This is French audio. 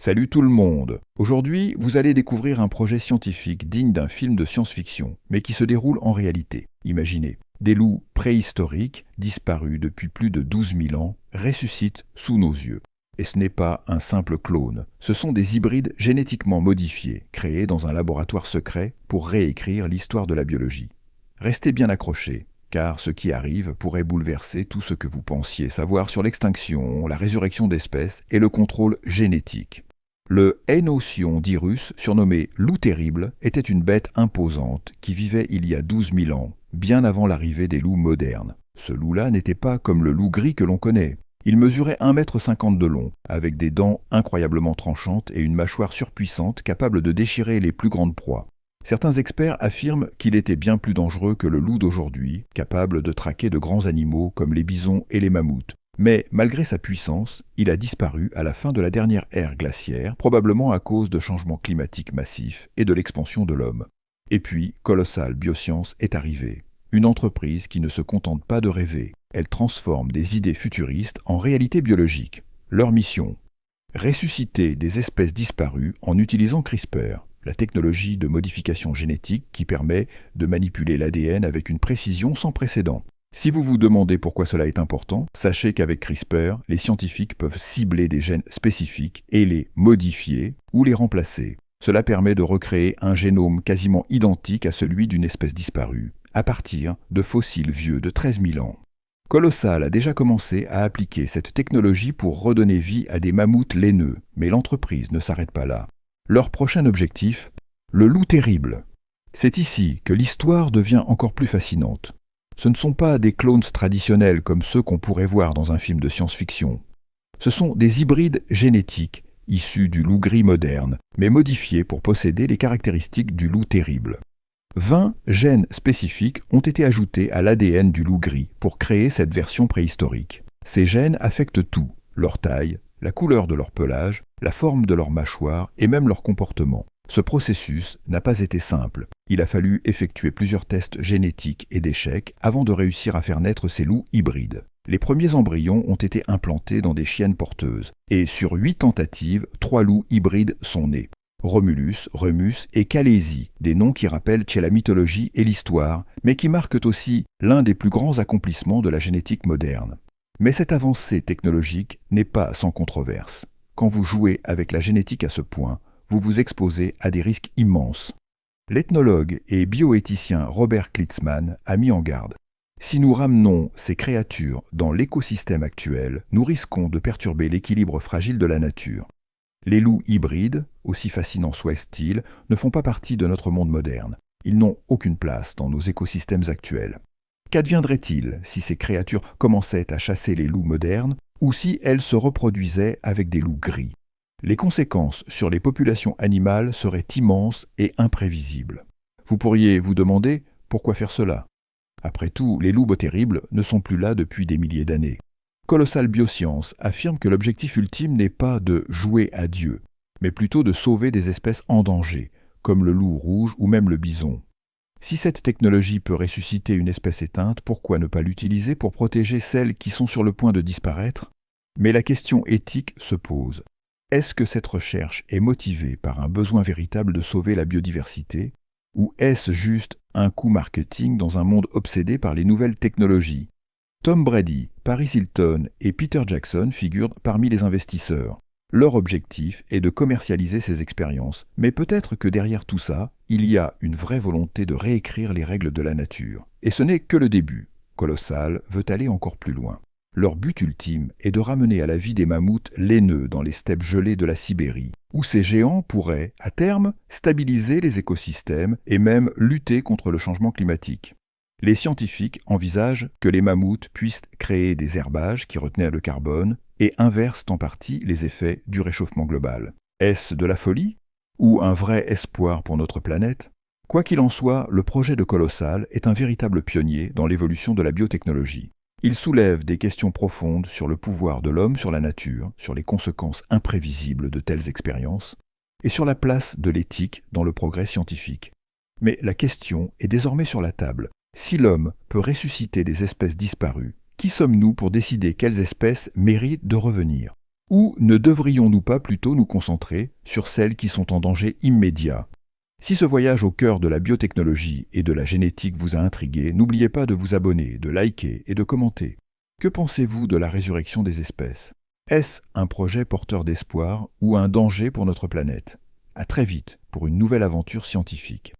Salut tout le monde! Aujourd'hui, vous allez découvrir un projet scientifique digne d'un film de science-fiction, mais qui se déroule en réalité. Imaginez, des loups préhistoriques, disparus depuis plus de 12 000 ans, ressuscitent sous nos yeux. Et ce n'est pas un simple clone, ce sont des hybrides génétiquement modifiés, créés dans un laboratoire secret pour réécrire l'histoire de la biologie. Restez bien accrochés, car ce qui arrive pourrait bouleverser tout ce que vous pensiez savoir sur l'extinction, la résurrection d'espèces et le contrôle génétique. Le Hénociondirus, surnommé loup terrible, était une bête imposante qui vivait il y a 12 000 ans, bien avant l'arrivée des loups modernes. Ce loup-là n'était pas comme le loup gris que l'on connaît. Il mesurait 1,50 m de long, avec des dents incroyablement tranchantes et une mâchoire surpuissante capable de déchirer les plus grandes proies. Certains experts affirment qu'il était bien plus dangereux que le loup d'aujourd'hui, capable de traquer de grands animaux comme les bisons et les mammouths. Mais malgré sa puissance, il a disparu à la fin de la dernière ère glaciaire, probablement à cause de changements climatiques massifs et de l'expansion de l'homme. Et puis, Colossal Bioscience est arrivée. Une entreprise qui ne se contente pas de rêver. Elle transforme des idées futuristes en réalité biologique. Leur mission: ressusciter des espèces disparues en utilisant CRISPR, la technologie de modification génétique qui permet de manipuler l'ADN avec une précision sans précédent. Si vous vous demandez pourquoi cela est important, sachez qu'avec CRISPR, les scientifiques peuvent cibler des gènes spécifiques et les modifier ou les remplacer. Cela permet de recréer un génome quasiment identique à celui d'une espèce disparue, à partir de fossiles vieux de 13 000 ans. Colossal a déjà commencé à appliquer cette technologie pour redonner vie à des mammouths laineux, mais l'entreprise ne s'arrête pas là. Leur prochain objectif, le loup terrible. C'est ici que l'histoire devient encore plus fascinante. Ce ne sont pas des clones traditionnels comme ceux qu'on pourrait voir dans un film de science-fiction. Ce sont des hybrides génétiques issus du loup gris moderne, mais modifiés pour posséder les caractéristiques du loup terrible. 20 gènes spécifiques ont été ajoutés à l'ADN du loup gris pour créer cette version préhistorique. Ces gènes affectent tout, leur taille, la couleur de leur pelage, la forme de leur mâchoire et même leur comportement. Ce processus n'a pas été simple. Il a fallu effectuer plusieurs tests génétiques et d'échecs avant de réussir à faire naître ces loups hybrides. Les premiers embryons ont été implantés dans des chiennes porteuses, et sur 8 tentatives, 3 loups hybrides sont nés. Romulus, Remus et Khaleesi, des noms qui rappellent chez la mythologie et l'histoire, mais qui marquent aussi l'un des plus grands accomplissements de la génétique moderne. Mais cette avancée technologique n'est pas sans controverse. Quand vous jouez avec la génétique à ce point, vous vous exposez à des risques immenses. L'ethnologue et bioéthicien Robert Klitzmann a mis en garde. Si nous ramenons ces créatures dans l'écosystème actuel, nous risquons de perturber l'équilibre fragile de la nature. Les loups hybrides, aussi fascinants soient-ils, ne font pas partie de notre monde moderne. Ils n'ont aucune place dans nos écosystèmes actuels. Qu'adviendrait-il si ces créatures commençaient à chasser les loups modernes ou si elles se reproduisaient avec des loups gris? Les conséquences sur les populations animales seraient immenses et imprévisibles. Vous pourriez vous demander pourquoi faire cela. Après tout, les loups terribles ne sont plus là depuis des milliers d'années. Colossal Bioscience affirme que l'objectif ultime n'est pas de jouer à Dieu, mais plutôt de sauver des espèces en danger, comme le loup rouge ou même le bison. Si cette technologie peut ressusciter une espèce éteinte, pourquoi ne pas l'utiliser pour protéger celles qui sont sur le point de disparaître? Mais la question éthique se pose. Est-ce que cette recherche est motivée par un besoin véritable de sauver la biodiversité, ou est-ce juste un coup marketing dans un monde obsédé par les nouvelles technologies? Tom Brady, Paris Hilton et Peter Jackson figurent parmi les investisseurs. Leur objectif est de commercialiser ces expériences, mais peut-être que derrière tout ça, il y a une vraie volonté de réécrire les règles de la nature. Et ce n'est que le début. Colossal veut aller encore plus loin. Leur but ultime est de ramener à la vie des mammouths laineux dans les steppes gelées de la Sibérie, où ces géants pourraient, à terme, stabiliser les écosystèmes et même lutter contre le changement climatique. Les scientifiques envisagent que les mammouths puissent créer des herbages qui retenaient le carbone et inversent en partie les effets du réchauffement global. Est-ce de la folie ou un vrai espoir pour notre planète? Quoi qu'il en soit, le projet de Colossal est un véritable pionnier dans l'évolution de la biotechnologie. Il soulève des questions profondes sur le pouvoir de l'homme sur la nature, sur les conséquences imprévisibles de telles expériences, et sur la place de l'éthique dans le progrès scientifique. Mais la question est désormais sur la table. Si l'homme peut ressusciter des espèces disparues, qui sommes-nous pour décider quelles espèces méritent de revenir? Ou ne devrions-nous pas plutôt nous concentrer sur celles qui sont en danger immédiat? Si ce voyage au cœur de la biotechnologie et de la génétique vous a intrigué, n'oubliez pas de vous abonner, de liker et de commenter. Que pensez-vous de la résurrection des espèces? Est-ce un projet porteur d'espoir ou un danger pour notre planète? À très vite pour une nouvelle aventure scientifique.